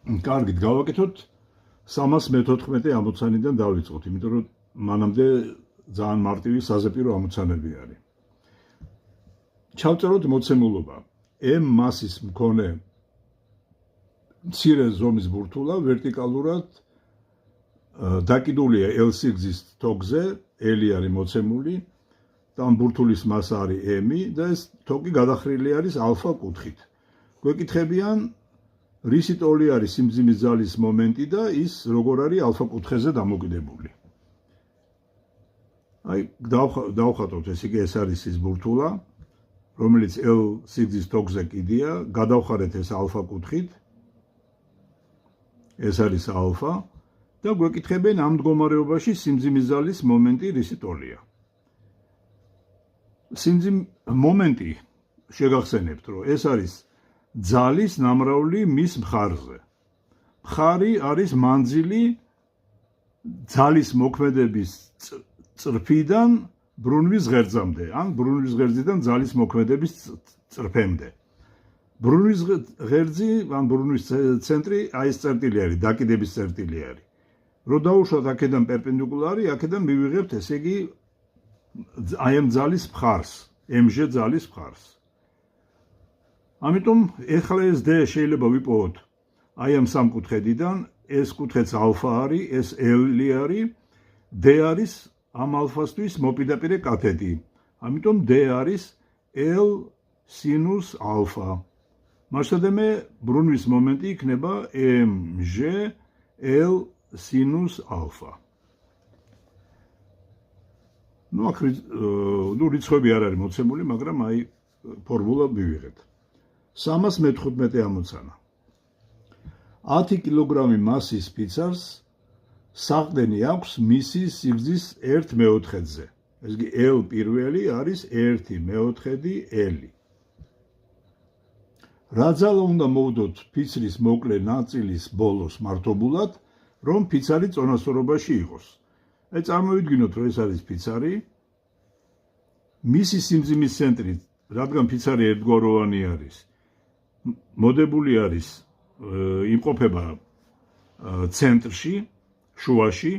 კარგით, გავაკეთოთ 314 ამოცანიდან დავიწყოთ, იმიტომ რომ მანამდე ძალიან მარტივი საზეპირო ამოცანები არის. ჩავწეროთ მოცემულობა. M მასის მქონე მცირე ზომის ბურთულა ვერტიკალურად დაკიდულია L სიგრძის თოქზე, L არის მოცემული და ამ ბურთულის მასა არის M და ეს თოქი გადახრილი არის ალფა კუთხით. გვეკითხებიან რისი ტოლი არის სიმძიმის ძალის მომენტი და ის როგორ არის ალფა კუთხეზე დამოკიდებული. აი, დავხატოთ ეს იგი, ეს არის ის ბურთულა, რომელიც L სიგრძის თოქზე კიდია, გადავხარეთ ეს ალფა კუთხით. ეს არის ალფა და გვეკითხებენ ამ მდგომარეობაში სიმძიმის ძალის მომენტი რისი ტოლია. მომენტი შეგახსენებთ, რომ ეს არის ძალის ნამრავლი მის მხარზე. მხარი არის მანძილი ძალის მოქმედების წრფიდან ბრუნვის ღერძამდე, ან ბრუნვის ღერძიდან ძალის მოქმედების წრფემდე. ბრუნვის ღერძი, ან ბრუნვის ცენტრი აი ეს წერტილი არის, დაკიდების წერტილი არის. რო დავუშვათ აქედან პერპენდიკულარი, აქედან მივიღებთ, ესე იგი, აი ამ ძალის მხარს, MG ძალის მხარს. ამიტომ ეხლა ეს D შეიძლება ვიპოვოთ აი ამ სამკუთხედიდან, ეს კუთხეც ალფა არის, ეს L არის, D არის ამ ალფასთვის მოპირდაპირე კათედი. ამიტომ D არის L სინუს ალფა. მასშტაბე ბრუნვის მომენტი იქნება MG L სინუს ალფა. აქ რიცხვები არ არის მოცემული, მაგრამ აი ფორმულა მივიღეთ. 315 ამოცანა. 10 კილოგრამი მასის ფიცარს საყრდენი აქვს მისი სიგრძის 1/4-ზე. ეს იგი L პირველი არის 1/4 L. რა ძალა უნდა მოვდოთ ფიცრის მოკლე ნაწილის ბოლოს მართობულად, რომ ფიცარი წონასწორობაში იყოს. აი წარმოვიდგინოთ, რომ ეს არის ფიცარი. მისი სიმძიმის ცენტრი, რადგან ფიცარი ერთგვაროვანი არის, მოდებული არის, იმყოფება ცენტრში, შუაში.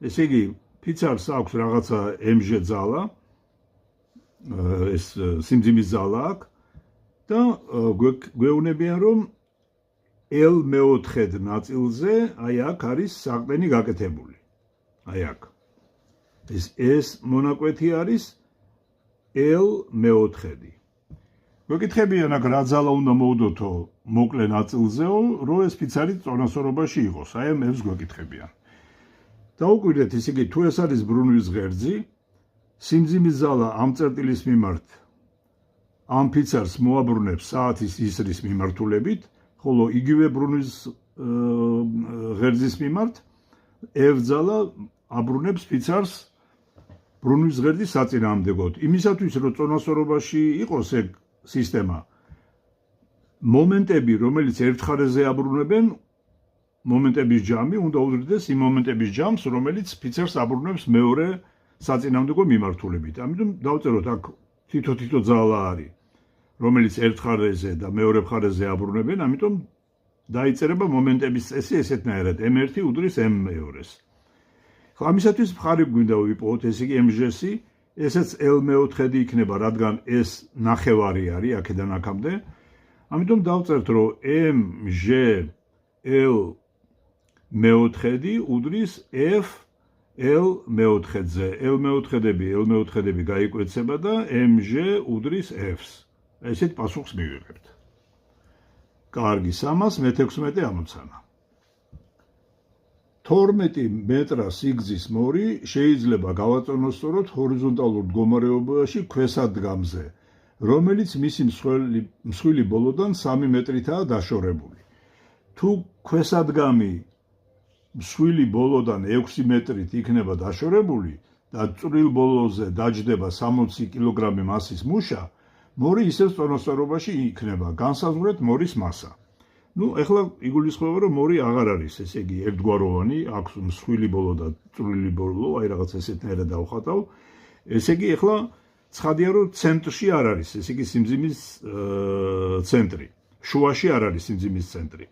ესე იგი, ფიცარს აქვს რაღაცა MG ძალა, ეს სიმძიმის ძალა აქვს და გვეუბნებიან, რომ L მეოთხედ ნაწილზე, აი აქ არის საყრდენი გაკეთებული. აი აქ. ეს მონაკვეთი არის L მეოთხედი. გვეკითხებიან აქ რა ძალა უნდა მოვდოთო მოკლე ნაწილზეო, რომ ეს ფიცარი წონასწორობაში იყოს. აი ამ ელს გვეკითხებიან. დაუკვირდეთ, ისე იგი, თუ ეს არის ბრუნვის ღერძი, სიმძიმის ზალა ამ წერტილის მიმართ ამ ფიცარს მოაბრუნებს საათის ისრის მიმართულებით, ხოლო იგივე ბრუნვის ღერძის მიმართ F ძალა აბრუნებს ფიცარს ბრუნვის ღერძის საწინააღმდეგოდ. იმისათვის, რომ წონასწორობაში იყოს ეგ სისტემა, მომენტები, რომელიც ერთ მხარეზე აბრუნებენ, მომენტების ჯამი უნდა უდრიდეს იმ მომენტების ჯამს, რომელიც ფიცარს აბრუნებს მეორე საწინააღმდეგო მიმართულებით. ამიტომ დავწეროთ აქ თითო ძალა არის, რომელიც ერთ მხარეზე და მეორე მხარეზე აბრუნებენ, ამიტომ დაიწერება მომენტების წესი ესეთნაირად, M1 უდრის M2-ს. ხო, ამისათვის მხარი გვინდა ვიპოვოთ, ესე იგი MG-ს, ესეც L მეოთხედი იქნება, რადგან ეს ნახევარი არის აქედან აქამდე. ამიტომ დავწერთ, რომ MG L მეოთხედი უდრის F L მეოთხედზე. L მეოთხედები გაიკვეცება და MG უდრის F-ს. ესეთ პასუხს მივიღებთ. კარგი, 316 ამოცანა. 12 მეტრა სიგრძის მორი შეიძლება გავაწონოსწოროთ ჰორიზონტალურ მდგომარეობაში ქვესადგამზე, რომელიც მისი მსხვილი ბოლოდან 3 მეტრითაა დაშორებული. თუ ქვესადგამი მსხვილი ბოლოდან 6 მეტრით იქნება დაშორებული და წვრილ ბოლოზე დაჯდება 60 კილოგრამი მასის მუშა, მორი ისევ წონასწორობაში იქნება, განსაზღვრეთ მორის მასა. ეხლა იგულისხმება, რომ მორი აღარ არის, ესე იგი, ერთგვაროვანი, აქვს მსხვილი ბოლო და წვრილი ბოლო, აი რაღაც ესეთნაირად დავხატავ. ესე იგი, ეხლა ცხადია, რომ ცენტრში არ არის, ესე იგი, სიმძიმის ცენტრი. შუაში არ არის სიმძიმის ცენტრი.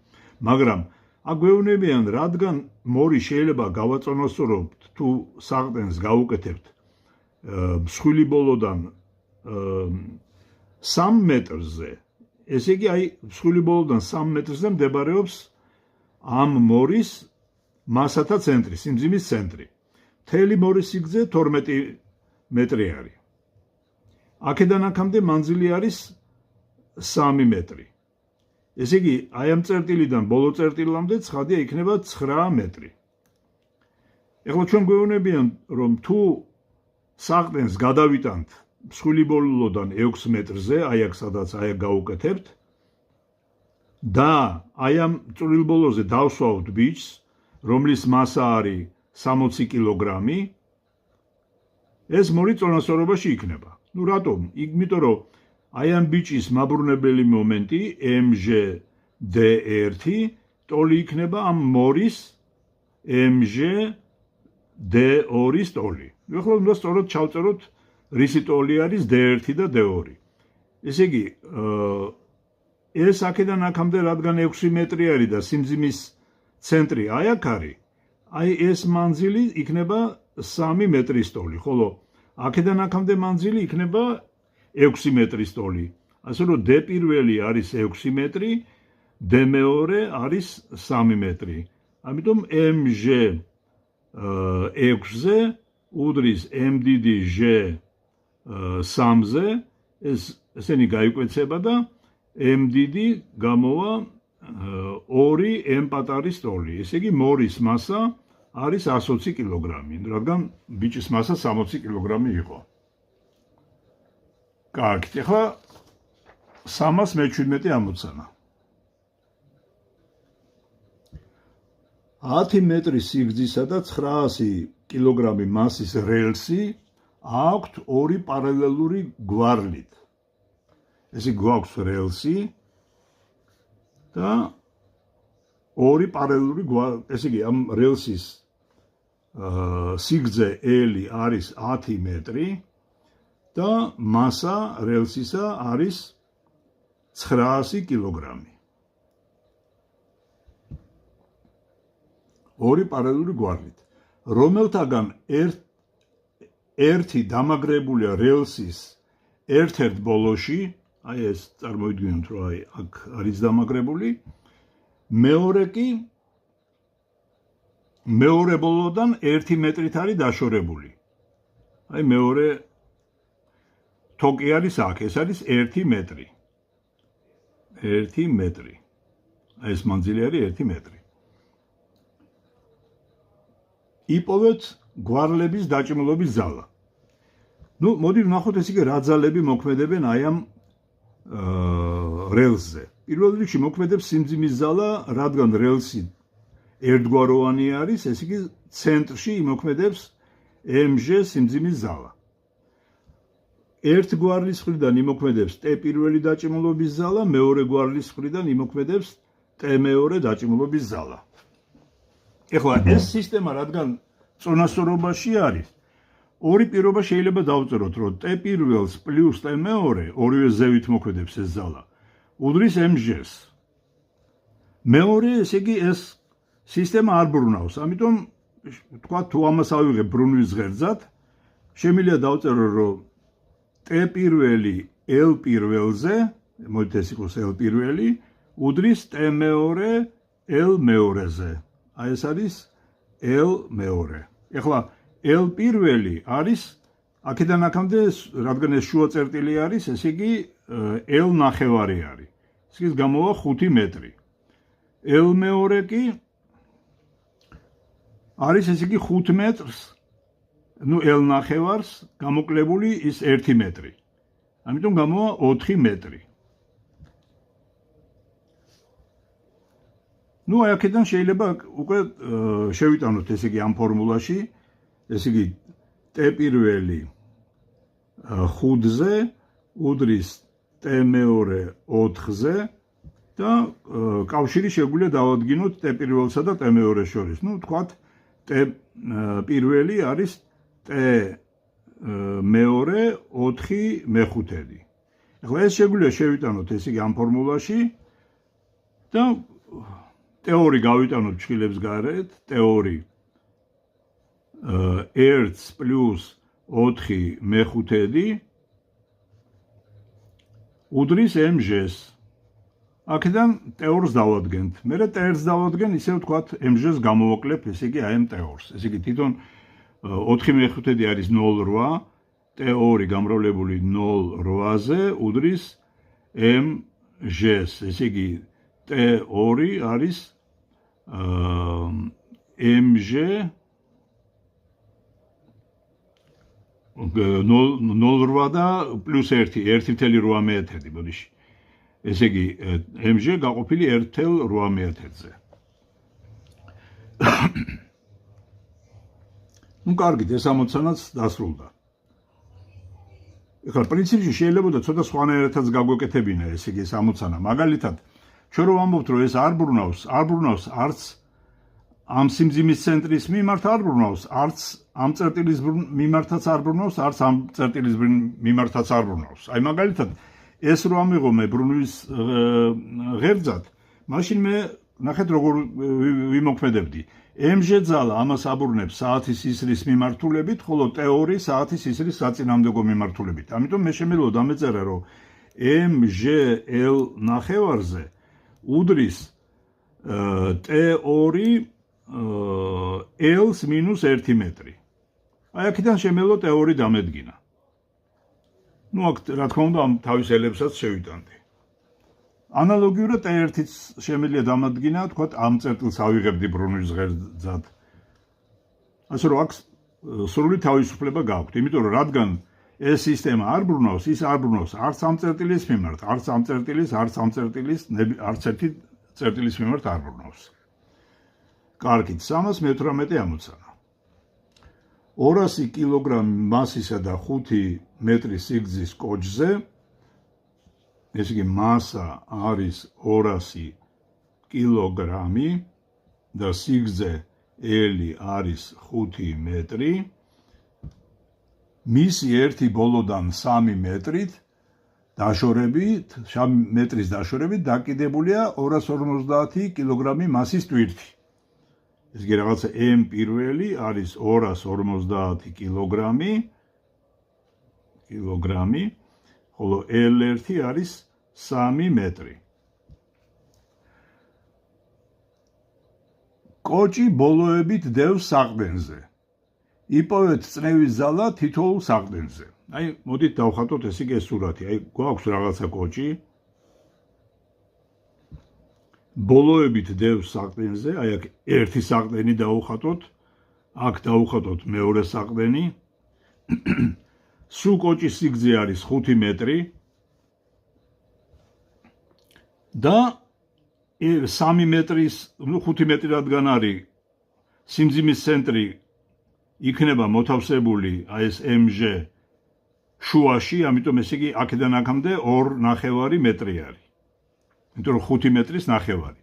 მაგრამ აქ გვეუბნებიან, რადგან მორი შეიძლება გავაწონასწოროთ თუ საყრდენს გავუკეთებთ მსხვილი ბოლოდან 3 მეტრზე, ესე იგი აი მსხვილი ბოლოდან 3 მეტრზე მდებარეობს ამ მორის მასათა ცენტრი, სიმძიმის ცენტრი. მთელი მორის სიგრძე 12 მეტრი არის. აქედან აქამდე მანძილი არის 3 მეტრი. ესე იგი, აი ამ წერტილიდან ბოლო წერტილამდე ცხადია იქნება 9 მეტრი. ეხლა ჩვენ გვეუბნებიან, რომ თუ საყრდენს გადავიტანთ მსხვილი ბოლოდან 6 მეტრზე, აი აქ სადაც აი აქ გავუკეთებთ და აი ამ წვრილ ბოლოზე დავსვავთ ბიჭს, რომლის მასა არის 60 კილოგრამი, ეს მორი წონასწორობაში იქნება. ნუ რატომ? იმიტომ რომ აი ამ ბიჭის მაბრუნებელი მომენტი mg/d1 ტოლი იქნება ამ მორის mg/d2-ის ტოლი. ეხლა უნდა სწორად ჩავწეროთ რისი ტოლი არის d1 და d2. ესე იგი, ეს აქედან აქამდე რადგან 6 მეტრი არის და სიმძიმის ცენტრი აი აქ არის, აი ეს მანძილი იქნება 3 მეტრის ტოლი, ხოლო აქედან აქამდე მანძილი იქნება 6 მეტრის ტოლი. ასე რომ d პირველი არის 6 მეტრი, d მეორე არის 3 მეტრი. ამიტომ mg/6-ზე უდრის mdd/3-ზე, ესენი გაიკვეცება და mdd გამოვა 2 m პატარის ტოლი. ესე იგი მორის მასა არის 120 კილოგრამი, რადგან ბიჭის მასა 60 კილოგრამი იყო. კარგით, ახლა 317 ამოცანა. 10 მეტრის სიგრძისა და 900 კილოგრამი მასის რელსი აქვთ 2 პარალელური გვარლით. ესე გვაქვს რელსი და 2 პარალელური გვარი, ესე იგი ამ რელსის სიგრძე L არის 10 მეტრი და მასა რელსისა არის 900 კილოგრამი. 2 პარალელური გვარლით, რომელთაგან ერთი დამაგრებულია რელსის ერთ-ერთ ბოლოში, აი ეს წარმოიდგინოთ, რომ აი აქ არის დამაგრებული, მეორე კი მეორე ბოლოდან 1 მეტრით არის დაშორებული. აი მეორე თოკი არის აქ, ეს არის 1 მეტრი. 1 მეტრი. აი ეს მანძილი არის 1 მეტრი. იპოვეთ გვარლების დაჭიმულობის ძალა. ნუ მოდი ვნახოთ ეს იგი რა ძალები მოქმედებენ აი ამ რელსზე. პირველ რიგში მოქმედებს სიმძიმის ძალა, რადგან რელსი ერთგვაროვანი არის, ეს იგი ცენტრში მოქმედებს mg სიმძიმის ძალა. ერთ გვარლის მხრიდან იმოქმედებს t პირველი დაჭიმულობის ძალა, მეორე გვარლის მხრიდან იმოქმედებს t მეორე დაჭიმულობის ძალა. ეხლა ეს სისტემა რადგან წონასწორობაში არის, ორი პირობა შეიძლება დავწეროთ, რომ t პირველს პლუს t მეორე, ორივე ზევით მოქმედებს ეს ძალა, უდრის mg-ს. მეორე, ესე იგი ეს სისტემა არ ბრუნავს, ამიტომ თქვა თუ ამას ავიღებ ბრუნვის ღერძად, შემიძლია დავწერო, რომ t პირველი l პირველზე, მოდით ეს იყოს l პირველი, უდრის t მეორე l მეორეზე. აი ეს არის l მეორე. ეხლა l პირველი არის აქედან აქამდე, რადგან ეს შუა წერტილი არის, ესე იგი l ნახევარი არის. ეს იგი გამოვა 5 მეტრი. l მეორე კი არის, ესე იგი 5 მეტრს, ნუ l ნახევარს გამოკლებული ის 1 მეტრი. ამიტომ გამოვა 4 მეტრი. ნუ აი აქედან შეიძლება უკვე შევიტანოთ, ესე იგი ამ ფორმულაში, ესე იგი t პირველი 5-ზე უდრის t მეორე 4-ზე და კავშირი შეგვიძლია დავადგინოთ t პირველსა და t მეორეს შორის. ნუ თქვათ t პირველი არის t მეორე 4 მეხუთედი. ეხლა ეს შეგვიძლია შევიტანოთ, ესე იგი ამ ფორმულაში და T2 გავიტანოთ ჩხილებს გარეთ, T2 1 პლუს 4 მეხუთედი უდრის MG-ს. აქედან T2-ს დავადგენთ. მერე T1-ს დავადგენ, ისე ვთქვათ, MG-ს გამოვაკლებ, ესე იგი აი ამ T2-ს. ესე იგი თვითონ 4 მეხუთედი არის 0,8, T2 გამრავლებული 0,8-ზე უდრის MG-ს. ესე იგი T2 არის MG 0,8 და პლუს 1,8 ბოდიში. ესე იგი MG გაყოფილი 1,8-ზე. ნუ კარგით, ეს ამოცანაც დასრულდა. ეხლა პრინციპში შეიძლება ცოტა სხვანაირადაც გაგვეკეთებინა ესე იგი ეს ამოცანა. მაგალითად, ჩვენ რომ ვამბობთ, რომ ეს არ ბრუნავს არც ამ სიმძიმის ცენტრის მიმართ არ ბრუნავს, არც ამ წერტილის მიმართაც არ ბრუნავს, არც ამ წერტილის მიმართაც არ ბრუნავს. აი მაგალითად, ეს რო ამიღო მე ბრუნვის ღერძად, მაშინ მე ნახეთ როგორ ვიმოქმედებდი. MG ძალა ამას აბრუნებს საათის ისრის მიმართულებით, ხოლო T2 საათის ისრის საწინააღმდეგო მიმართულებით. ამიტომ მე შემიძლია დამეწერა, რომ MGL ნახევარზე უდრის T2 L-ს მინუს 1 მეტრი. აი აქედან შემიძლია T2 დამედგინა. ნუ აქ რა თქმა უნდა ამ თავის ელებსაც შევიტანდი. ანალოგიურად T1-იც შემიძლია დამადგინა, თქვათ ამ წერტილს ავიღებდი ბრუნვის ღერძად. ასე რომ აქ სრული თავისუფლება გაქვთ, იმიტომ რომ რადგან ეს სისტემა არ ბრუნავს, ის არ ბრუნავს არც ამ წერტილის მიმართ, არც ამ წერტილის, არც ამ წერტილის, არც ერთი წერტილის მიმართ არ ბრუნავს. კარგით, 318 ამოცანა. 200 კილოგრამი მასისა და 5 მეტრი სიგრძის კოჭზე, ესე იგი მასა არის 200 კილოგრამი და სიგრძე ელი არის 5 მეტრი. მისი ერთი ბოლოდან 3 მეტრით დაშორებით, 3 მეტრის დაშორებით დაკიდებულია 250 კილოგრამი მასის ტვირთი. ეს იგი რაღაცა M პირველი არის 250 კილოგრამი, ხოლო L1 არის 3 მეტრი. კოჭი ბოლოებით დევს საყრდენზე. იპოვეთ წნევის ძალა თითოეულ საყრდენზე. აი, მოდით დავხატოთ ეს იგი ეს სურათი. აი, გვაქვს რაღაცა კოჭი. ბოლოებით დევს საყრდენზე, აი აქ ერთი საყრდენი დავუხატოთ, აქ დავუხატოთ მეორე საყრდენი. სულ კოჭის სიგრძე არის 5 მეტრი და 3 მეტრის, ნუ 5 მეტრი რადგან არის სიმძიმის ცენტრი იქნება მოთავსებული აი ეს MG შუაში, ამიტომ ესე იგი აქედან აქამდე 2,5 მეტრი არის. იმიტომ რომ 5 მეტრის ნახევარი.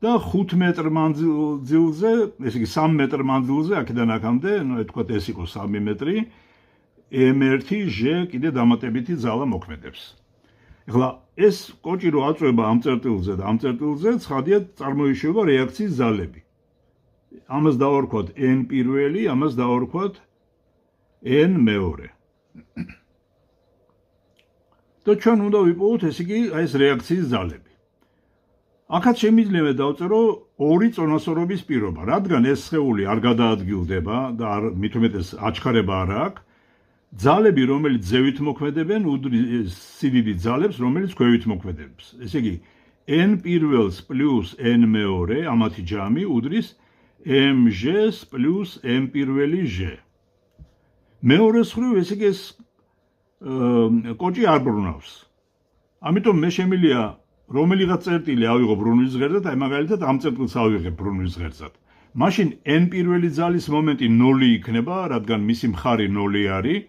და 5 მეტრ მანძილზე, ესე იგი 3 მეტრ მანძილზე აქედან აქამდე, ნუ ეთქვათ ეს იყო 3 მეტრი, M1G კიდე დამატებითი ძალა მოქმედებს. ეხლა ეს კოჭი რო აწვება ამ წერტილზე და ამ წერტილზე, ცხადია წარმოიშობა რეაქციის ძალები. ამას დავარქვათ N პირველი, ამას დავარქვათ N მეორე. და ჩვენ უნდა ვიპოვოთ ეს იგი აი ეს რეაქციის ძალები. აქაც შემიძლია დავწერო ორი წონასწორობის პირობა, რადგან ეს სხეული არ გადაადგილდება და მით უმეტეს აჩქარება არ აქვს, ძალები, რომელიც ზევით მოქმედებენ, უდრის სიდიდით ძალებს, რომელიც ქვევით მოქმედებს. ესე იგი, N პირველს პლუს N მეორე, ამათი ჯამი უდრის MG-ს პლუს M პირველი G. მეორე მხრივ, ესე იგი, ეს კოჭი არ ბრუნავს. ამიტომ მე შემიძლია რომელიღაც წერტილი ავიღო ბრუნვის ღერძად, აი მაგალითად ამ წერტილს ავიღებ ბრუნვის ღერძად. მაშინ N პირველი ძალის მომენტი 0 იქნება, რადგან მისი მხარი 0 არის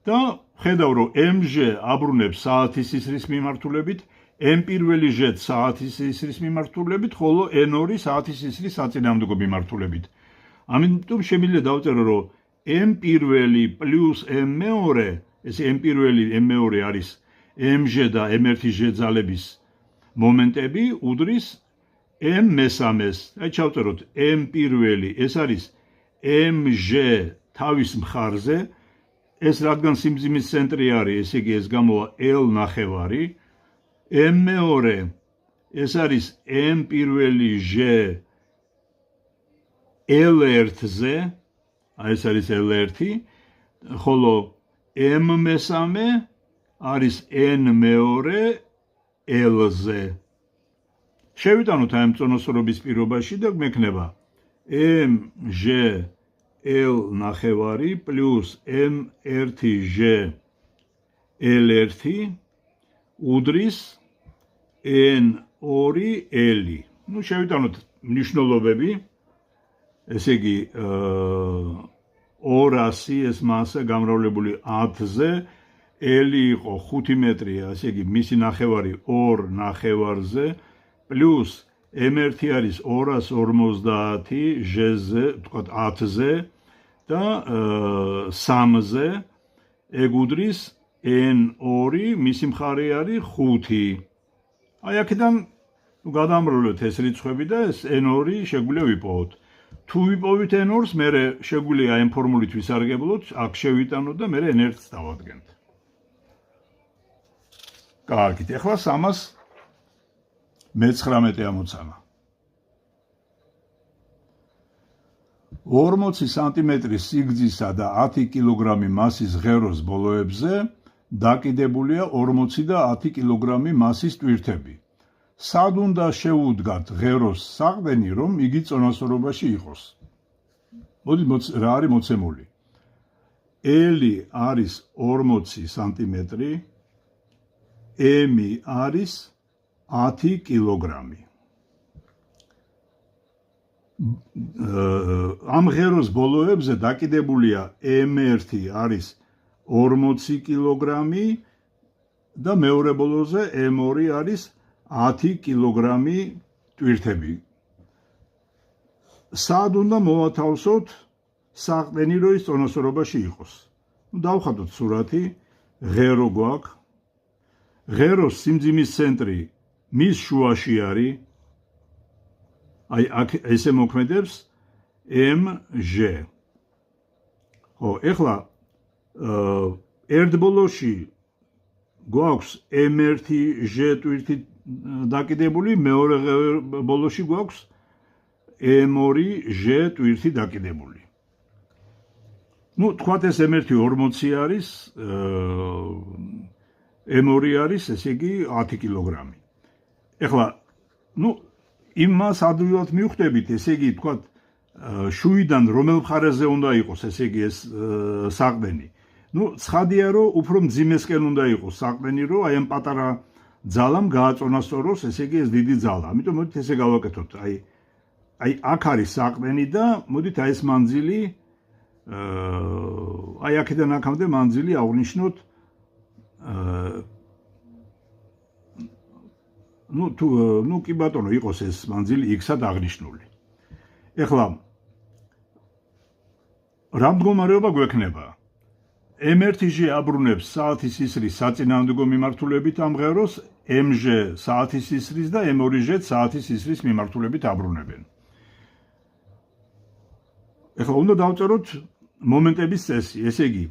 და ხედავ რომ MG აბრუნებს საათის ისრის მიმართულებით, M პირველი G საათის ისრის მიმართულებით, ხოლო N2 საათის ისრის საწინააღმდეგო მიმართულებით. ამიტომ შემიძლია დავწერო რომ M პირველი პლუს M მეორე, ეს M პირველი M მეორე არის MG და M1G ძალების მომენტები უდრის m მესამეს, აი ჩავწეროთ m პირველი, ეს არის mg თავის მხარზე, ეს რადგან სიმძიმის ცენტრი არის, ესე იგი ეს გამოვა l ნახევარი, m მეორე, ეს არის m პირველი g l1-ზე, აი ეს არის l1, ხოლო m მესამე არის n მეორე l-ზე. შევიტანოთ აი ამ წონასწორობის პირობაში და მექნება mg l ნახევარი პლუს m1g l1 უდრის n2 l. ნუ შევიტანოთ მნიშვნელობები. ესე იგი 200 ეს მასა გამრავლებული 10-ზე, l იყო 5 მეტრია, ესე იგი მისი ნახევარი 2 ნახევარზე, პლუს m1 არის 250 g-ზე, თქვათ 10-ზე და 3-ზე, ეგ უდრის n2, მისი მხარე არის 5. აი აქედან გადამრავლეთ ეს რიცხვები და ეს n2 შეგვიძლია ვიპოვოთ. თუ ვიპოვით n2-ს, მერე შეგვიძლია ამ ფორმულით ვისარგებლოთ, აქ შევიტანოთ და მერე n1-ს დავადგენთ. კარგით, ახლა 319 ამოცანა. 40 სანტიმეტრის სიგრძისა და 10 კილოგრამი მასის ღეროს ბოლოებზე დაკიდებულია 40 და 10 კილოგრამი მასის ტვირთები. სად უნდა შევუდგათ ღეროს საყრდენი, რომ იგი წონასწორობაში იყოს? მოდი რა არის მოცემული? l არის 40 სანტიმეტრი, m არის 10 კილოგრამი. ამ ღეროს ბოლოებზე დაკიდებულია m1 არის 40 კილოგრამი და მეორე ბოლოზე m2 არის 10 კილოგრამი ტვირთები. სად უნდა მოვათავსოთ საყრდენი, რომ ის წონასწორობაში იყოს? დავხატოთ სურათი, ღერო გვაქვს. ღეროს სიმძიმის ცენტრი მის შუაში არის, აი აქ ესე მოქმედებს mg. ხო, ეხლა ერთ ბოლოში გვაქვს m1g ტვირთი დაკიდებული, მეორე ბოლოში გვაქვს m2g ტვირთი დაკიდებული. ნუ თქვათ ეს m1 40 არის, m2 არის, ესე იგი 10 კილოგრამი. ეხლა, ნუ იმას ადვილად მივხვდებით, ესე იგი თქვათ შუიდან რომელ მხარეზე უნდა იყოს, ესე იგი ეს საყრდენი. ნუ ცხადია, რომ უფრო მძიმესკენ უნდა იყოს საყრდენი, რომ აი ამ პატარა ძალამ გააწონასწოროს, ესე იგი ეს დიდი ძალა. ამიტომ მოდით ესე გავაკეთოთ. აი აქ არის საყრდენი და მოდით აი ეს მანძილი, აი აქედან აქამდე მანძილი აღვნიშნოთ. ნუ კი ბატონო, იყოს ეს მანძილი x-ად აღნიშნული. ეხლა რა მდგომარეობა გვექნება? m1g აბრუნებს საათის ისრის საწინააღმდეგო მიმართულებით ამ ღეროს, mg საათის ისრის და m2g საათის ისრის მიმართულებით აბრუნებენ. ეხლა უნდა დავწეროთ მომენტების წესი, ესე იგი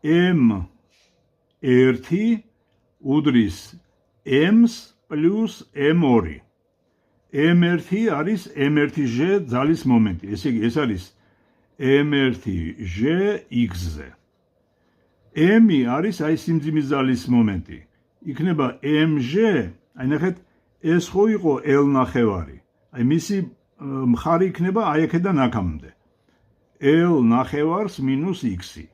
m1 უდრის m-ს პლუს m2. m1 არის m1g ძალის მომენტი, ესე იგი ეს არის m1g x-ზე. m არის აი სიმძიმის ძალის მომენტი. იქნება mg, აი ნახეთ, ეს ხო იყო l ნახევარი. აი მისი მხარი იქნება აი აქედან აქამდე. l ნახევარს მინუს x.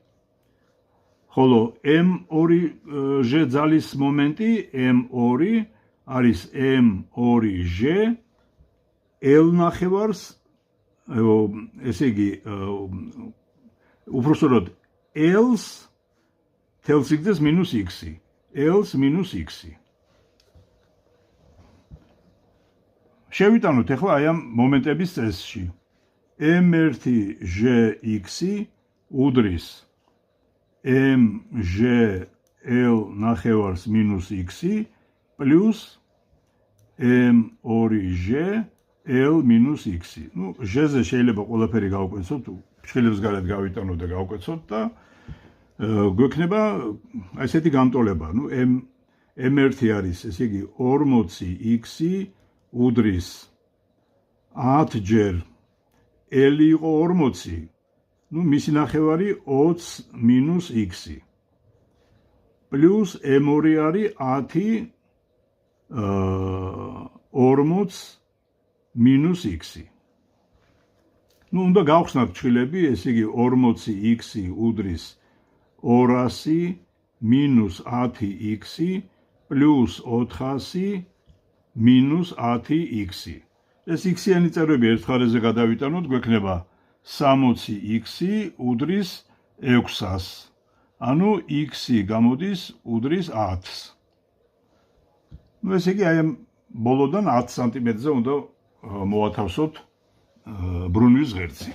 ხოლო m2g ძალის მომენტი m2 არის m2g l ნახევარს, ესე იგი უпростоროდ l-ს თელ სიგრძეს მინუს x, l-ს მინუს x. შევიტანოთ ახლა აი ამ მომენტების წესში. m1g x უდრის mg l ნახევარს მინუს x პლუს m2j l minus x. ნუ j-ზე შეიძლება ყველაფერი გავკვეცოთ, ფრჩხილებს გარეთ გავიტანოთ და გავკვეცოთ და გვექნება ესეთი გამტოლება. ნუ m1 არის, ესე იგი 40x უდრის 10 ჯერ l იყო 40. ნუ მისი ნახევარი 20 minus x. პლუს m2 არის 10 40 minus x. ნუ უნდა გავხსნათ ფრჩხილები, ესე იგი 40x უდრის 200 minus 10x plus 400 minus 10x. ეს x-იანი წერები ერთ ხარეზე გადავიტანოთ, გვექნება 60x უდრის 600. ანუ x გამოდის უდრის 10-ს. ნუ ესე იგი აი ამ ბოლოდან 10 სანტიმეტრზე უნდა მოვათავსოთ ბრუნვის ღერძი.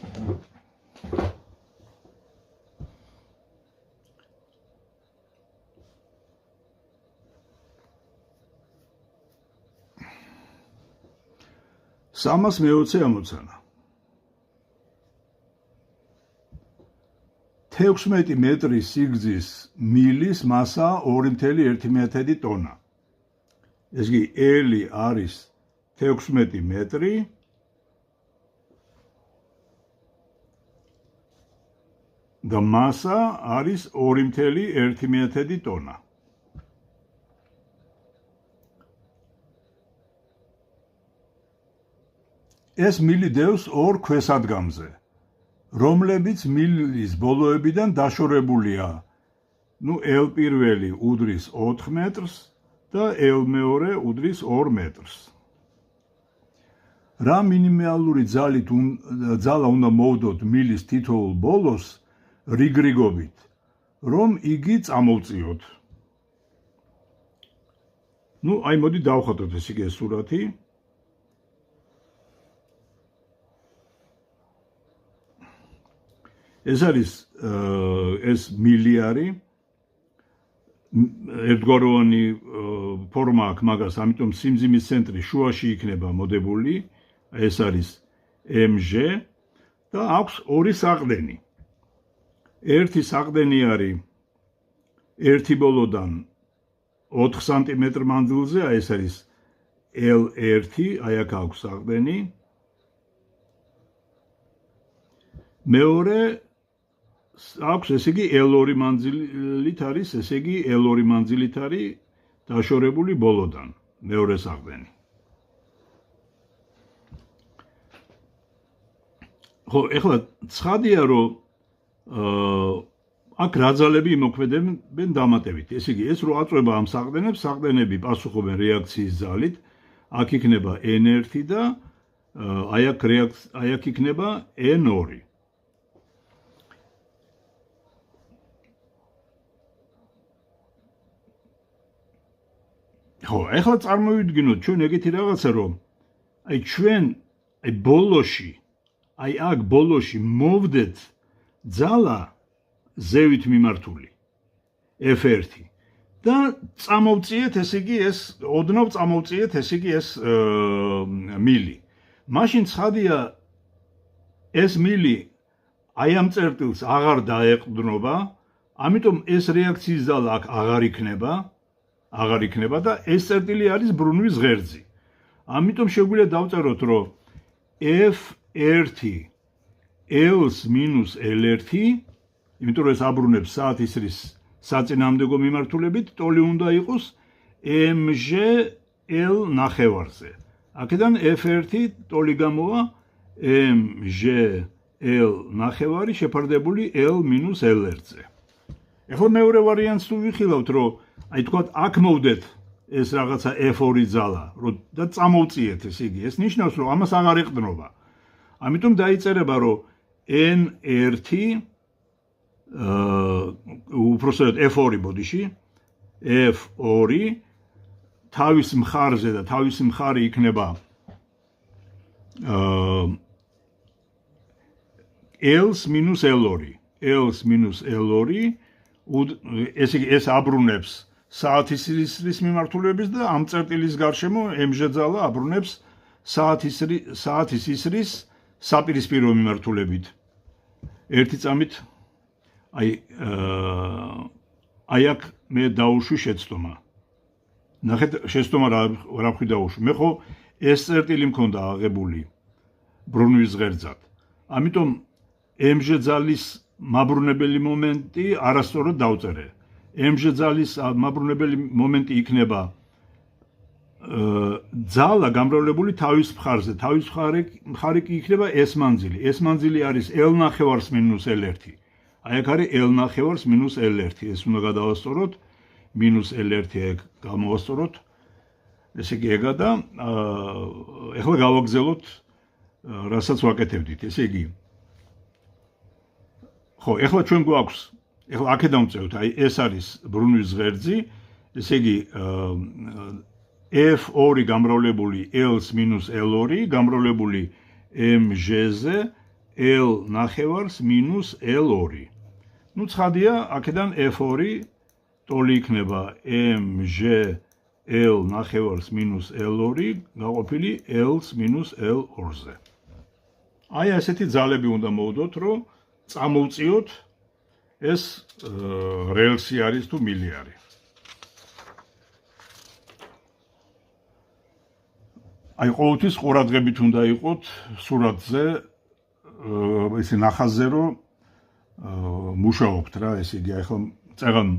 სამას მე-20 ამოცანა. 16 მეტრის სიგრძის მილის მასა 2.1 ტონა. ეს იგი ელი არის 16 მეტრი და მასა არის 2.1 ტონა. ეს მილი დევს ორ ქვესადგამზე, რომლებიც მილის ბოლოებიდან დაშორებულია. ნუ L პირველი უდრის 4 მეტრს და L მეორე უდრის 2 მეტრს. რა მინიმალური ძალა უნდა მოვდოთ მილის თითოეულ ბოლოს რიგრიგობით, რომ იგი წამოვწიოთ. ნუ აი მოდი დავხატოთ ეს იგი სურათი. ეს არის ეს მილი არის ერთგვაროვანი ფორმა აქვს მაგას, ამიტომ სიმძიმის ცენტრი შუაში იქნება მოდებული, ეს არის mg და აქვს ორი საყრდენი. ერთი საყრდენი არის ერთი ბოლოდან 4 სანტიმეტრ მანძილზე, ეს არის L1, აი აქ აქვს საყრდენი. მეორე აქვს, ესე იგი L2 მანძილით არის, ესე იგი L2 მანძილით არის დაშორებული ბოლოდან, მეორე საყრდენი. ხო, ეხლა ცხადია, რომ აქ რა ძალები იმოქმედებენ დამატებით. ესე იგი, ეს რო აწვება ამ საყრდენებს, საყრდენები პასუხობენ რეაქციის ძალით, აქ იქნება N1 და აი აქ იქნება N2. ხო, ეხლა წარმოვიდგინოთ ჩვენ ეგეთი რაღაცა, რომ აი ჩვენ აი ბოლოში, აი აქ ბოლოში მოვდეთ ძალა ზევით მიმართული F1 და წამოვწიეთ, ესე იგი ეს ოდნავ წამოვწიეთ, ესე იგი ეს მილი. მაშინ ცხადია ეს მილი აი ამ წერტილს აღარ დაეყრდნობა, ამიტომ ეს რეაქციის ძალა აქ აღარ იქნება და ეს წერტილი არის ბრუნვის ღერძი. ამიტომ შეგვიძლია დავწეროთ, რომ F1 L-ს minus L1, იმიტომ რომ ეს აბრუნებს საათის რის საწინააღმდეგო მიმართულებით, ტოლი უნდა იყოს mg L ნახევარზე. აქედან F1 ტოლი გამოვა mg L ნახევარი შეფარდებული L minus L1-ზე. ეხლა მეორე ვარიანტს თუ ვიხილავთ, რომ აი თქვათ აქ მოვდეთ ეს რაღაცა F2 ძალა, და წამოვწიეთ, ესე იგი, ეს ნიშნავს, რომ ამას აღარ ეყრდნობა. ამიტომ დაიწერება, რომ N1 უпроსტად F2 ბოდიში, F2 თავის მხარზე და თავის მხარი იქნება L-ს minus L2. L-ს minus L2, ეს აბრუნებს საათის მიმართულების და ამ წერტილის გარშემო mg ძალა აბრუნებს საათის ისრის საპირისპირო მიმართულებით. ერთი წამით აი აქ მე დაუშვი შეცდომა. ნახეთ შეცდომა რა ვხვი დაუშვი. მე ხო ეს წერტილი მქონდა აღებული ბრუნვის ღერძად. ამიტომ mg ძალის მაბრუნებელი მომენტი არასწორად დავწერე. mg ძალის მაბრუნებელი მომენტი იქნება ძალა გამრავლებული თავის მხარზე. თავის მხარი კი იქნება ეს მანძილი. ეს მანძილი არის L ნახევარს მინუს L1. აი აქ არის L ნახევარს მინუს L1. ეს უნდა გადავასწოროთ. მინუს L1 ეგ გამოვასწოროთ. ესე იგი ეგა და ეხლა გავაგზავნოთ რასაც ვაკეთებდით. ესე იგი ხო, ეხლა ჩვენ გვაქვს, ეხლა აქედან ვწევთ, აი ეს არის ბრუნვის ღერძი, ესე იგი F2 გამრავლებული L-ს მინუს L2 გამრავლებული mg-ზე L ნახევარს მინუს L2. ნუ ცხადია, აქედან F2 ტოლი იქნება mg L ნახევარს მინუს L2 გაყოფილი L-ს მინუს L2-ზე. აი ასეთი ძალები უნდა მოვდოთ, რომ წამოვწიოთ ეს რელსი არის თუ მილი არის. აი ყოველთვის ყურადღებით უნდა იყოთ სურათზე ესე ნახაზზე რომ მუშაობთ რა, ესე იგი ახლა წეგან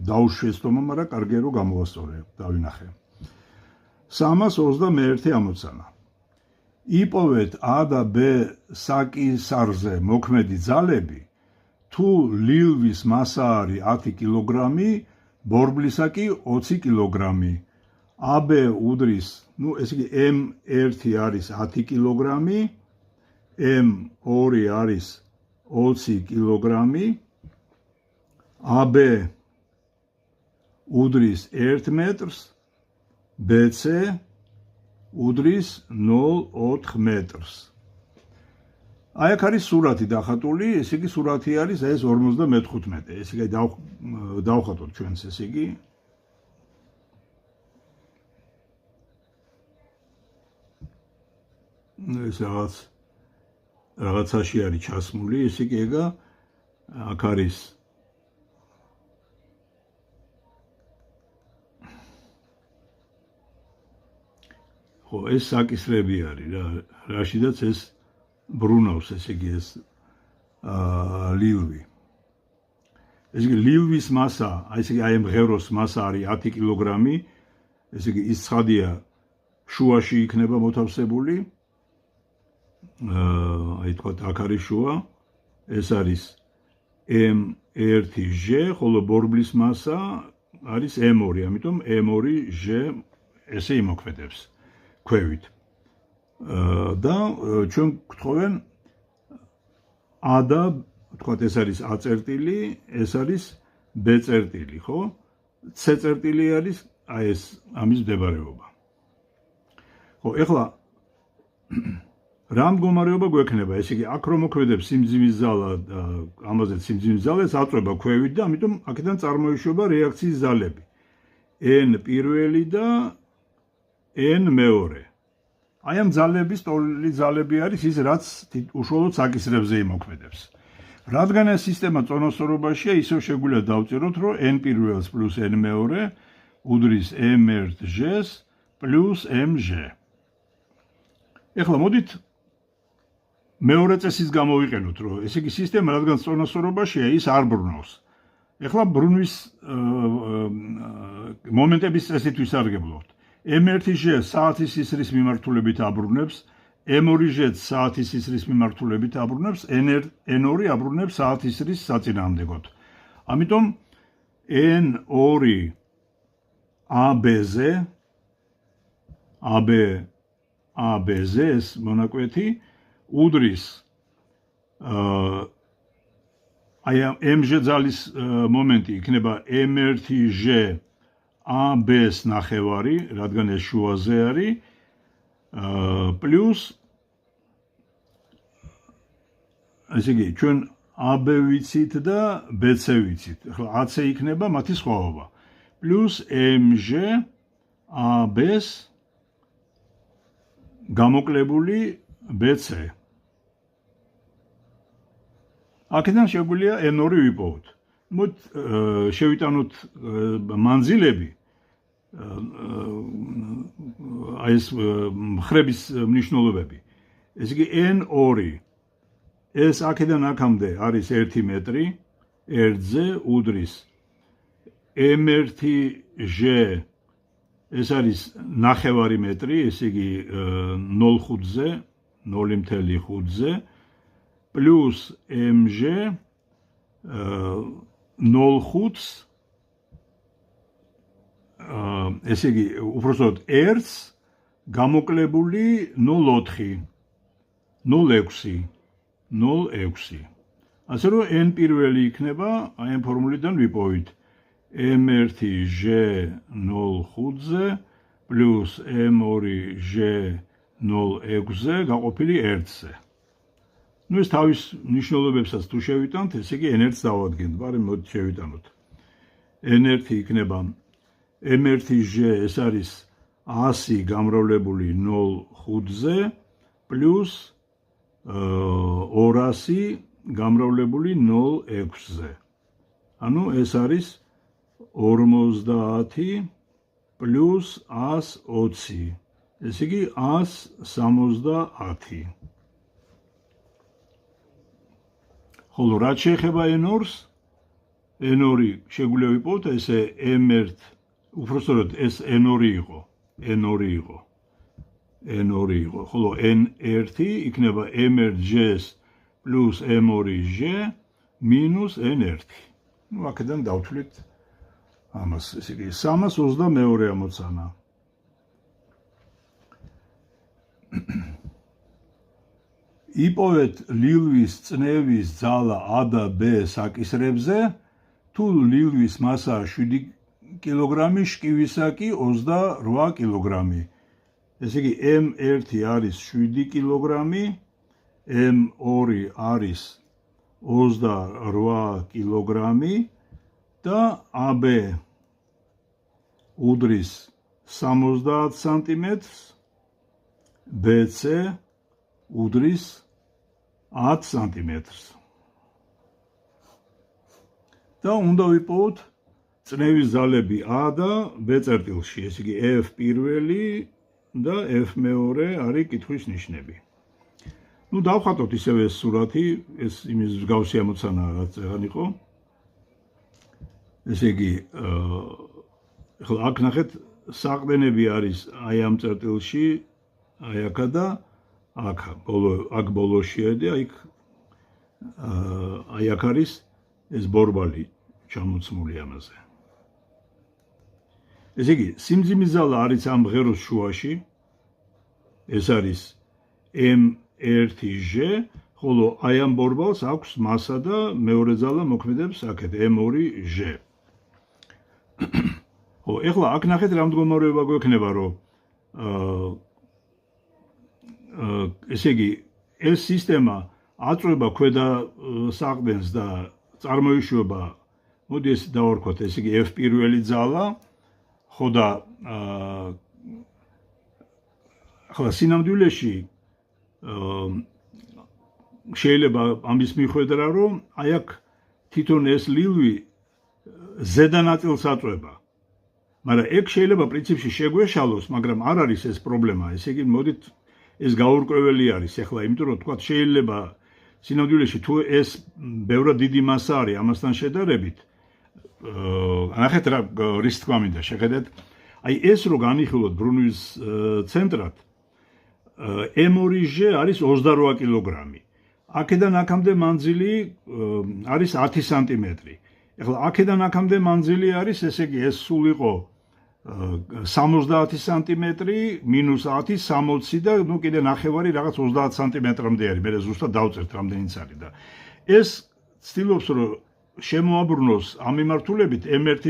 დაუშვესდომა, მაგრამ კარგია რომ გამოვასწორე, დავინახე. 321 ამოცანა. იპოვეთ A და B საკისარზე მოქმედი ძალები, თუ ლილვის მასა არის 10 კილოგრამი, ბორბლისა კი 20 კილოგრამი. AB უდრის, ნუ ესე იგი M1 არის 10 კილოგრამი, M2 არის 20 კილოგრამი, AB უდრის 1 მეტრს, BC უდრის 0,4 მეტრს. აი აქ არის სურათი დახატული, ესე იგი სურათი არის ეს 55. ესე იგი დავხატოთ ჩვენს, ესე იგი ეს რაღაცაში არის ჩასმული, ესე იგი ეგა აქ არის ხო ეს საკისრები არის რა, რაშიდაც ეს ბრუნავს, ესე იგი ეს ლილვი. ესე იგი ლილვის მასა, ესე იგი აი ამ ღეროს მასა არის 10 კილოგრამი, ესე იგი ის ცხადია შუაში იქნება მოთავსებული. აი თქვა აქ არის შუა, ეს არის M1G, ხოლო ბორბლის მასა არის M2, ამიტომ M2G ესე იმოქმედებს ქვევით. და ჩვენ გთხოვენ A და თქვა ეს არის A წერტილი, ეს არის B წერტილი, ხო? C წერტილი არის აი ეს ამის მდებარეობა. ხო, ეხლა რა მდგომარეობა გვექნება? ესე იგი აქ რომ მოქმედებს სიმძიმის ზალა და ამაზე სიმძიმის ზალა ეს აწვება ქვევით და ამიტომ აქედან წარმოიშვება რეაქციის ზალები. N პირველი და N მეორე. აი ამ ძალების ტოლი ძალები არის ის რაც უშუალოდ საკისრებზე იმოქმედებს. რადგან ეს სისტემა წონასწორობაშია, ისევ შეგვიძლია დავწეროთ, რომ N პირველს პლუს N მეორე უდრის M1G-ს პლუს MG. ეხლა მოდით მეორე წესის გამოვიყენოთ, რომ ესე იგი სისტემა რადგან წონასწორობაშია, ის არ ბრუნავს. ეხლა ბრუნვის მომენტების წესით ვისარგებლოთ. M1G საათის ისრის მიმართულებით აბრუნებს, M2G საათის ისრის მიმართულებით აბრუნებს, N2 აბრუნებს საათის ისრის საწინააღმდეგოდ. ამიტომ N2 AB-ზე ეს მონაკვეთი უდრის აი MG ძალის მომენტი იქნება M1G AB-ს ნახევარი, რადგან ეს შუაზე არის, პლუს ესე იგი ჩვენ AB ვიცით და BC ვიცით. ახლა AC იქნება მათი სხვაობა. plus mg AB-ს გამოკლებული BC. აქედან შეგვიძლია n2 ვიპოვოთ. მოთ შევიტანოთ მანძილები აი ეს მხრების მნიშვნელობები. ესე იგი n2 ეს აქედან აქამდე არის 1 მეტრი, ერთზე უდრის m1g ეს არის ნახევარი მეტრი, ესე იგი 0.5-ზე, 0.5-ზე plus mg 0.5-ს ესე იგი უпростоოდ ერთს გამოკლებული 0.4 0.6 0.6 ასე რომ n პირველი იქნება აი ამ ფორმულიდან ვიპოვით m1g 0.5-ზე plus m2g 0.6-ზე გაყოფილი 1-ზე. ნუ ეს თავის ნიშნულობებსაც თუ შევიტანთ, ესე იგი n1-ს დავადგენთ, მაგრამ მოდი შევიტანოთ. n1 იქნება m1g ეს არის 100 გამრავლებული 0.5-ზე plus 200 გამრავლებული 0.6-ზე. ანუ ეს არის 50 plus 120. ესე იგი 170. ხოლო რაც შეეხება n2-ს, n2 შეგვიძლია ვიპოვოთ ესე m1 უпростоოდ ეს n2 იყო, ხოლო n1 იქნება m1g-ს plus m2g minus n1. ნუ აქედან დავთვლით ამას, ესე იგი 322 ამოცანა. იპოვეთ ლილვის წნევის ძალა A და B საკისრებზე, თუ ლილვის მასა 7 კილოგრამი, შკივისა კი 28 კილოგრამი. ესე იგი M1 არის 7 კილოგრამი, M2 არის 28 კილოგრამი და AB უდრის 70 სანტიმეტრს, BC უდრის 10 სანტიმეტრს. და უნდა ვიპოვოთ წნევის ძალები A და B წერტილში, ესე იგი F პირველი და F მეორე არის კითხვის ნიშნები. ნუ დავხატოთ ისევ ეს სურათი, ეს იმის მსგავსი ამოცანა რაც ეგან იყო. ესე იგი ახლა აქ ნახეთ საყრდენები არის აი ამ წერტილში, აი აქა და აქ ბოლოშია და აი აქ არის ეს ბორბალი ჩამოცმული ამაზე. ესე იგი სიმძიმის ძალა არის ამ ღეროს შუაში, ეს არის m1g, ხოლო აი ამ ბორბალს აქვს მასა და მეორე ძალა მოქმედებს აქეთ m2g. ხო, ეხლა აქ ნახეთ რა მდგომარეობა გვექნება, რომ ესე იგი ეს სისტემა აწვება ქვედა საყრდენს და წარმოიშვება, მოდი ეს დავარქვათ, ესე იგი F პირველი ძალა, ხო და ახლა სინამდვილეში შეიძლება ამის მიხვედრა, რომ აი აქ თვითონ ეს ლილვი ზედა ნაწილს აწვება. მაგრამ ეგ შეიძლება პრინციპში შეგვეშალოს, მაგრამ არ არის ეს პრობლემა. ესე იგი მოდით ეს გაურკვეველი არის ახლა, იმიტომ რომ თქვა შეიძლება სინამდვილეში თუ ეს ბევრად დიდი მასა არის ამასთან შედარებით, ნახეთ რა რის თქმა მინდა შეხედეთ, აი ეს რო განიხილოთ ბრუნვის ცენტრად, M2G არის 28 კილოგრამი. აქედან აქამდე მანძილი არის 10 სანტიმეტრი. ეხლა აქედან აქამდე მანძილი არის, ესე იგი ეს სულ იყო 70 სანტიმეტრი მინუს 10 60 და ნუ კიდე ნახევარი რაღაც 30 სანტიმეტრამდე არის. მე ზუსტად დავწერთ რამდენიც არის და ეს ცდილობს რომ შემოაბრუნოს ამ მიმართულებით M1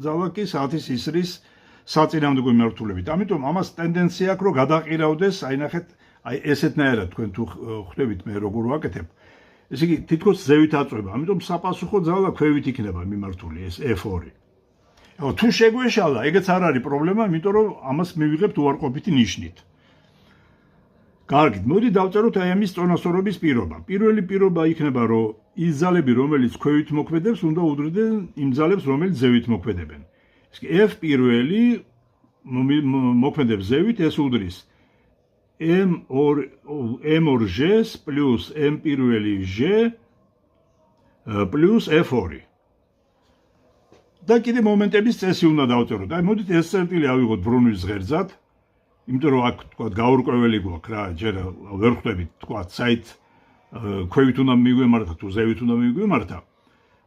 ძალა კი 1000 ისრის საწინააღმდეგო მიმართულებით. ამიტომ ამას ტენდენცია აქვს რომ გადაყირავდეს, აი ნახეთ, აი ესეთნაირად თქვენ თუ ხვდებით მე როგორ ვაკეთებ. ესე იგი თითქოს ზევით აწვება. ამიტომ საპასუხო ძალა ქვევით იქნება მიმართული ეს F2. თუ შეგვეშალა, ეგეც არ არის პრობლემა, იმიტომ რომ ამას მივიღებთ უარყოფითი ნიშნით. კარგით, მოდი დავწეროთ აი ამის წონასწორობის პირობა. პირველი პირობა იქნება, რომ ის ძალები, რომელიც ქვევით მოქმედებს, უნდა უდრდნენ იმ ძალებს, რომელიც ზევით მოქმედებენ. F პირველი მოქმედებს ზევით, ეს უდრის M2G პლუს M პირველი G პლუს F2. და კიდე მომენტების წესი უნდა დავწეროთ. აი მოდით ეს წერტილი ავიღოთ ბრუნვის ღერძად, იმიტომ რომ აქ თქვა გაურკვეველი გვაქვს რა, ჯერ ვერ ხვდებით თქვა საით ქვევით უნდა მიგვემართა თუ ზევით უნდა მიგვემართა.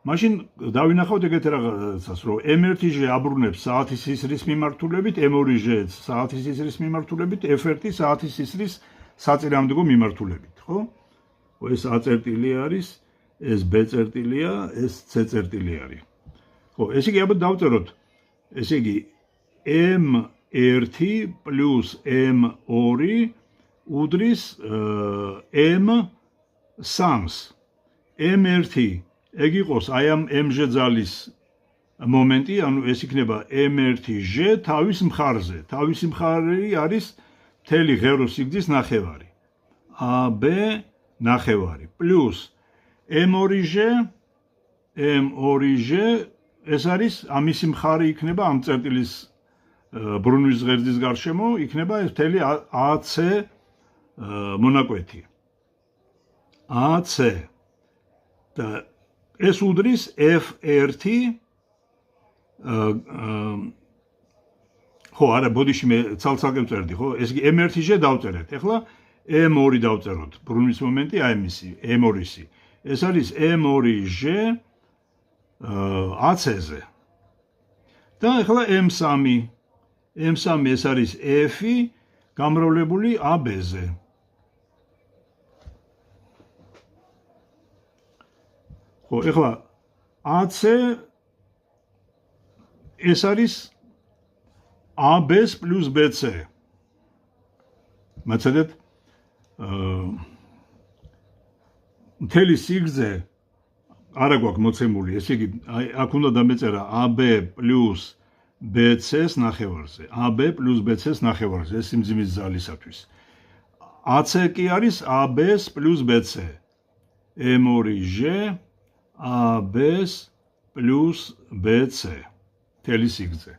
მაშინ დავინახავთ ეგეთ რაღაცას, რომ M1G აბრუნებს საათის სისრის მიმართულებით, M2G საათის სისრის მიმართულებით, F1 საათის სისრის საწინააღმდეგო მიმართულებით, ხო? ეს A წერტილი არის, ეს B წერტილია, ეს C წერტილი არის. ხო, ესე იგი აბა დავწეროთ. ესე იგი M1 პლუს M2 უდრის M3-ს. M1 ეგ იყოს აი ამ M-ჟ ძალის მომენტი, ანუ ეს იქნება M1G თავის მხარზე. თავისი მხარე არის მთელი ღეროს სიგრძის ნახევარი. AB ნახევარი პლუს M2G ეს არის ამისი მხარე იქნება ამ წერტილის ბრუნვის ღერძის გარშემო, იქნება ეს მთელი AC მონაკვეთი. AC და ეს უდრის F1 ხო, არა, ბოდიში მე ცალ-ცალკე ვწერდი, ხო? ეს იგი M1G დავწერეთ. ეხლა M2 დავწეროთ. ბრუნვის მომენტი აი ამისი, M2-ისი. ეს არის M2G AC-ზე. და ეხლა M3. M3 ეს არის F გამრავლებული AB-ზე. ხო, ეხლა AC ეს არის AB-ს პლუს BC. მაცადეთ მთელი სიგრძე არა გვაქვს მოცემული, ესე იგი აქ უნდა დამეწერა AB პლუს BC-ს ნახევარზე. AB პლუს BC-ს ნახევარზე, ეს სიმძიმის ძალისათვის. AC კი არის AB-ს პლუს BC. M2G AB-ს პლუს BC. მთელი სიგრძე.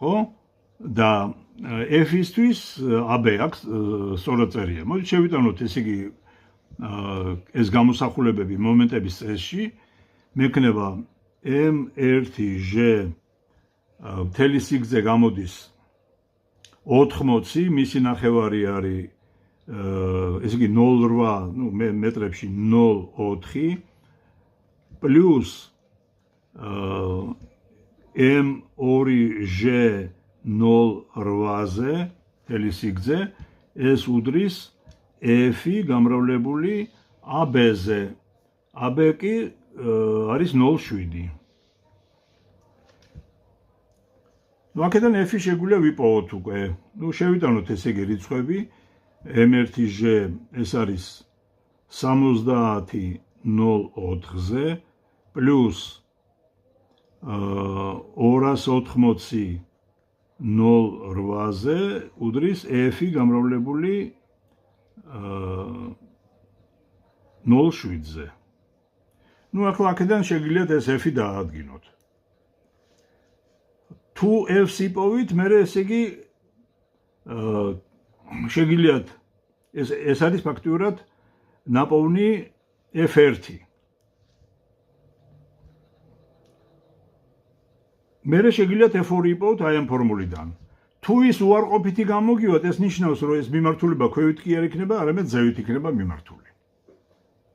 ხო? და F-ისთვის AB აქვს სწორად წერია. მოდით შევიტანოთ ესე იგი ეს გამოსახულებები მომენტების წესში, მექნება M1G მთელი სიგრძე გამოდის 80, მისი ნახევარი არის ესე იგი 0.8, ნუ მეტრებში 0.4 პლუს M2G 0.8-ზე მთელი სიგრძე, ეს უდრის F გამრავლებული AB-ზე. AB კი არის 0.7. ნუ აქედან F შეგვიძლია ვიპოვოთ უკვე. ნუ შევიტანოთ ესე იგი რიცხვები. M1G ეს არის 70.04-ზე პლუს 280 0.8-ზე უდრის F გამრავლებული 0.7-ზე. ნუ ახლა აქედან შეგიძლიათ ეს F დაადგინოთ. თუ F-ს იპოვით, მერე ესე იგი შეგიძლიათ ეს არის ფაქტიურად ნაპოვნი F1. მერე შეგიძლიათ F2 იპოვოთ აი ამ ფორმულიდან. თუ ის უარყოფითი გამოგივათ, ეს ნიშნავს, რომ ეს მიმართულება ქვევით კი არ იქნება, არამედ ზევით იქნება მიმართული.